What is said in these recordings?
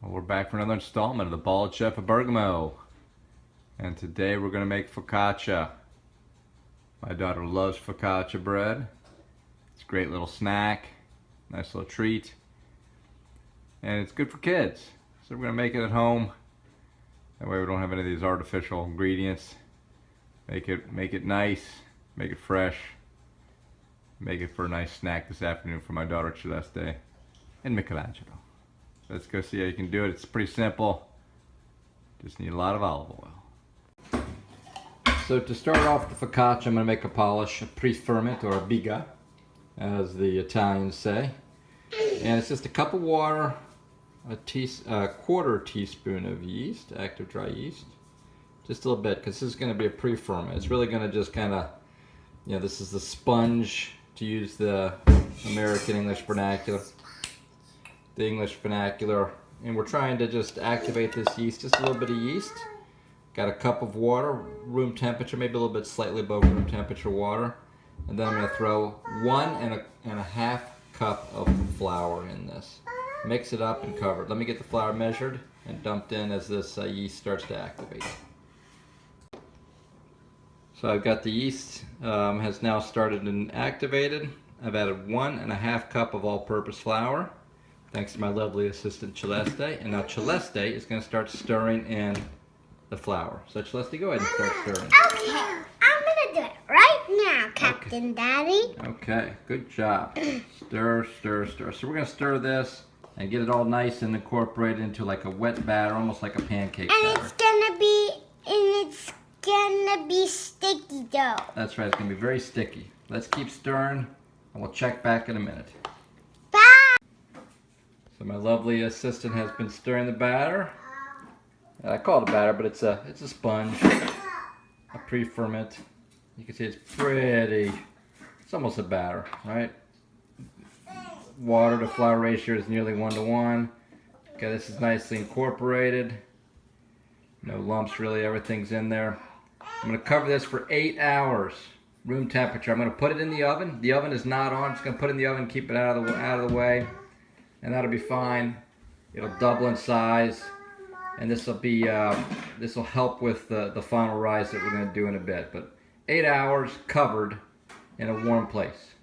Well, we're back for another installment of the Bald Chef of Bergamo. And today we're going to make focaccia. My daughter loves focaccia bread. It's a great little snack, nice little treat. And it's good for kids. So we're going to make it at home. That way we don't have any of these artificial ingredients. Make it nice, make it fresh. Make it for a nice snack this afternoon for my daughter Celeste and Michelangelo. Let's go see how you can do it. It's pretty simple. Just need a lot of olive oil. So to start off the focaccia, I'm going to make a polish, a pre-ferment or a biga, as the Italians say. And it's just a cup of water, a quarter teaspoon of yeast, active dry yeast. Just a little bit, because this is going to be a pre-ferment. It's really going to just kind of, this is the sponge, to use the American English vernacular. The English vernacular, and we're trying to just activate this yeast, just a little bit of yeast. Got a cup of water, room temperature, maybe a little bit slightly above room temperature water, and then I'm going to throw 1.5 cup of flour in this. Mix it up and cover it. Let me get the flour measured and dumped in as this yeast starts to activate. So I've got the yeast has now started and activated. I've added 1.5 cup of all-purpose flour. Thanks to my lovely assistant Celeste. And now Celeste is going to start stirring in the flour. So Celeste, go ahead and start stirring. Okay, I'm going to do it right now, Captain Daddy. Okay, good job. Stir, stir, stir. So we're going to stir this and get it all nice and incorporated into like a wet batter, almost like a pancake batter. It's gonna be sticky dough. That's right, it's going to be very sticky. Let's keep stirring and we'll check back in a minute. So my lovely assistant has been stirring the batter. I call it a batter, but it's a sponge, a pre-ferment. You can see it's almost a batter, right? Water to flour ratio is nearly 1:1. Okay, this is nicely incorporated. No lumps really, everything's in there. I'm going to cover this for 8 hours, room temperature. I'm going to put it in the oven. The oven is not on. I'm just going to put it in the oven, keep it out of the way. And that'll be fine. It'll double in size, and this will help with the final rise that we're going to do in a bit. But 8 hours covered in a warm place.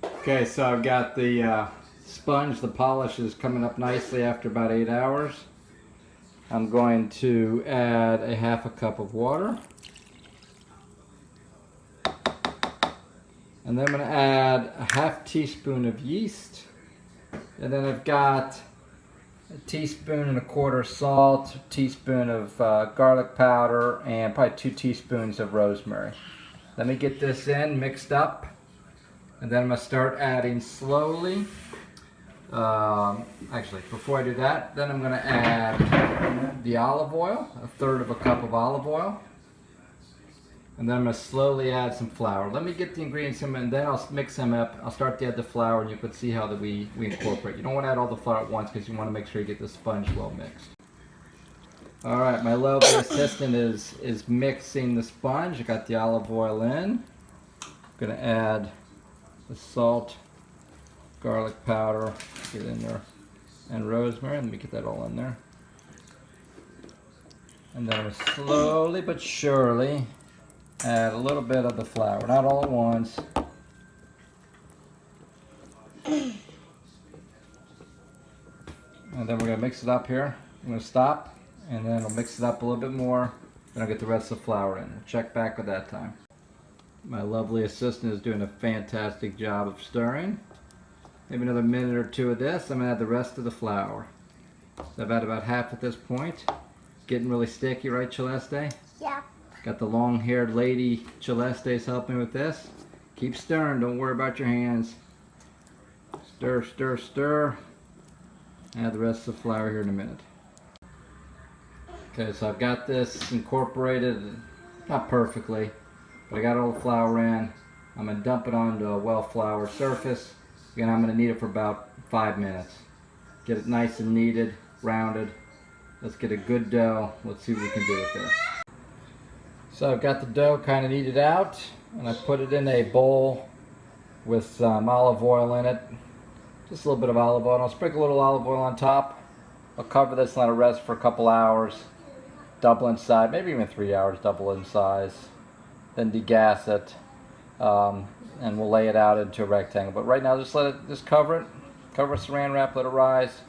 Okay, so I've got the sponge. The polish is coming up nicely after about 8 hours. I'm going to add 1/2 cup of water, and then I'm going to add 1/2 teaspoon of yeast. And then I've got 1.25 teaspoons salt, 1 teaspoon of garlic powder, and probably 2 teaspoons of rosemary. Let me get this in, mixed up, and then I'm going to start adding slowly. Actually, before I do that, then I'm going to add the olive oil, 1/3 cup of olive oil. And then I'm going to slowly add some flour. Let me get the ingredients in, and then I'll mix them up. I'll start to add the flour, and you can see how we incorporate. You don't want to add all the flour at once because you want to make sure you get the sponge well mixed. All right, my lovely assistant is mixing the sponge. I got the olive oil in. I'm going to add the salt, garlic powder, get in there, and rosemary. Let me get that all in there. And then I'm going to slowly but surely add a little bit of the flour, not all at once. And then we're going to mix it up here. I'm going to stop, and then I'll mix it up a little bit more. Then I'll get the rest of the flour in. We'll check back at that time. My lovely assistant is doing a fantastic job of stirring. Maybe another minute or two of this. I'm going to add the rest of the flour. So I've added about half at this point. Getting really sticky, right, Celeste? Yeah. Got the long-haired lady Celeste's helping with this. Keep stirring, don't worry about your hands. Stir, stir, stir. Add the rest of the flour here in a minute. Okay, so I've got this incorporated, not perfectly, but I got all the flour in. I'm going to dump it onto a well-floured surface. Again, I'm going to knead it for about 5 minutes. Get it nice and kneaded, rounded. Let's get a good dough. Let's see what we can do with this. So I've got the dough kind of kneaded out, and I put it in a bowl with olive oil in it. Just a little bit of olive oil. I'll sprinkle a little olive oil on top. I'll cover this and let it rest for a couple hours. Double in size, maybe even 3 hours, double in size. Then degas it, and we'll lay it out into a rectangle. But right now, just cover it. Cover saran wrap, let it rise.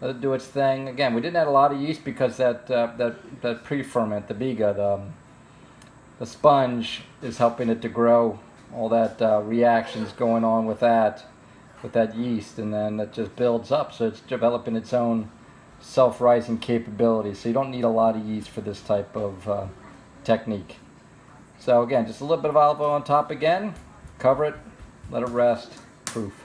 Let it do its thing. Again, we didn't add a lot of yeast because that pre-ferment, the biga, the sponge is helping it to grow. All that reactions going on with that yeast, and then it just builds up. So it's developing its own self-rising capability. So you don't need a lot of yeast for this type of technique. So again, just a little bit of olive oil on top again. Cover it, let it rest, proof.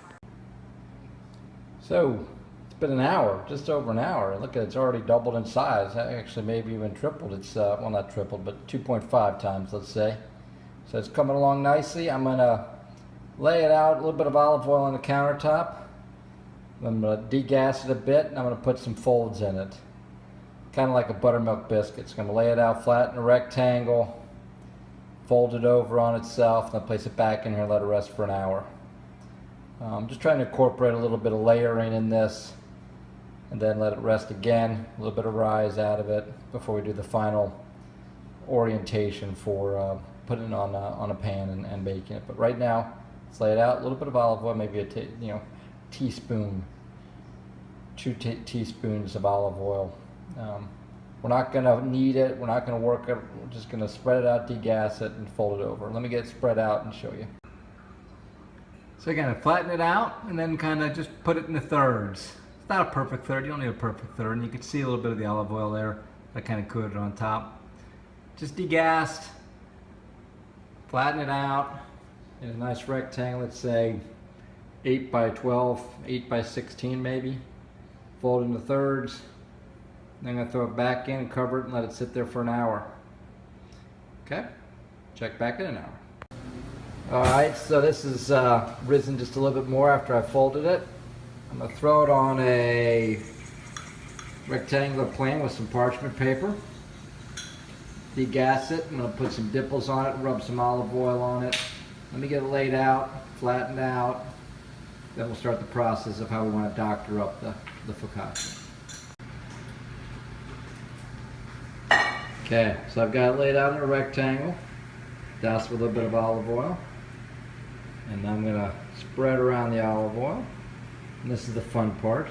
So it's been an hour, just over an hour. Look at it, it's already doubled in size. Actually, maybe even tripled. It's well, not tripled, but 2.5 times, let's say. So it's coming along nicely. I'm gonna lay it out, a little bit of olive oil on the countertop. I'm gonna degas it a bit, and I'm gonna put some folds in it, kind of like a buttermilk biscuit. It's gonna lay it out flat in a rectangle, fold it over on itself, and then place it back in here and let it rest for an hour. I'm just trying to incorporate a little bit of layering in this, and then let it rest again, a little bit of rise out of it before we do the final orientation for putting it on a pan and baking it. But right now, let's lay it out, a little bit of olive oil, maybe a teaspoon, 2 teaspoons of olive oil. We're not going to knead it, we're not going to work it, we're just going to spread it out, degas it, and fold it over. Let me get it spread out and show you. So again, flatten it out and then kind of just put it into thirds. It's not a perfect third, you don't need a perfect third, and you can see a little bit of the olive oil there that kind of coated on top. Just degassed, flatten it out in a nice rectangle, let's say 8 by 12, 8 by 16 maybe. Fold into thirds. Then I'm going to throw it back in, cover it, and let it sit there for an hour. Okay, check back in an hour. Alright, so this is risen just a little bit more after I folded it. I'm going to throw it on a rectangular plane with some parchment paper. Degas it. I'm going to put some dipples on it, rub some olive oil on it. Let me get it laid out, flattened out. Then we'll start the process of how we want to doctor up the focaccia. Okay, so I've got it laid out in a rectangle, doused with a little bit of olive oil. And I'm going to spread around the olive oil. And this is the fun part.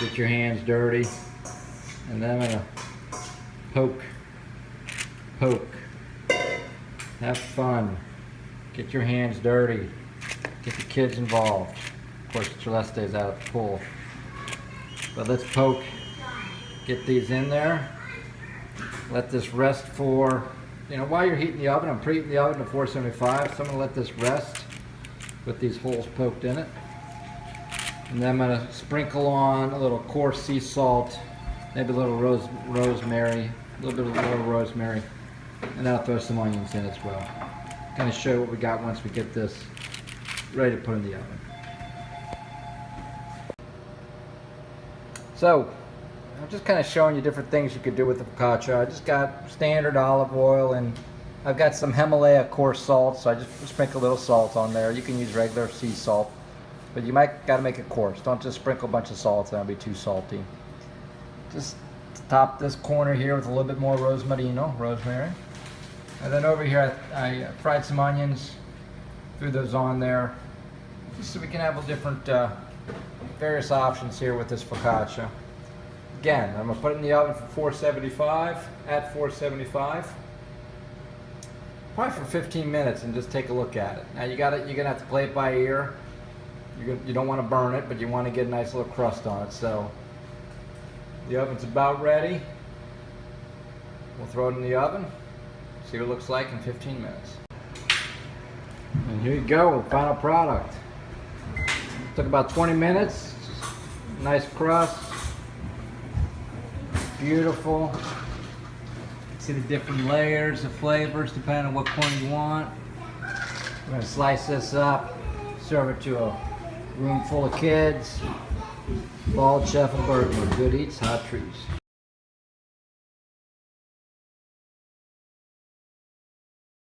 Get your hands dirty. And then I'm going to poke. Have fun. Get your hands dirty. Get the kids involved. Of course, Celeste's out at the pool. But let's poke. Get these in there. Let this rest for, while you're heating the oven, I'm preheating the oven to 475. So I'm going to let this rest with these holes poked in it. And then I'm going to sprinkle on a little coarse sea salt, maybe a little rosemary, a little bit of little rosemary. And then I'll throw some onions in as well. Kind of show you what we got once we get this ready to put in the oven. So, I'm just kind of showing you different things you could do with the focaccia. I just got standard olive oil, and I've got some Himalaya coarse salt, so I just sprinkle a little salt on there. You can use regular sea salt, but you might got to make it coarse. Don't just sprinkle a bunch of salt, that'll be too salty. Just top this corner here with a little bit more rosemary. And then over here I fried some onions, threw those on there, just so we can have a different various options here with this focaccia. Again, I'm going to put it in the oven for 475, at 475, probably for 15 minutes, and just take a look at it. Now you're going to have to play it by ear. You don't want to burn it, but you want to get a nice little crust on it. So the oven's about ready. We'll throw it in the oven, see what it looks like in 15 minutes. And here you go, the final product. Took about 20 minutes, nice crust. Beautiful. See the different layers of flavors depending on what corner you want. We're going to slice this up, serve it to a room full of kids. Bald Chef of Bergamo. Good eats, hot treats.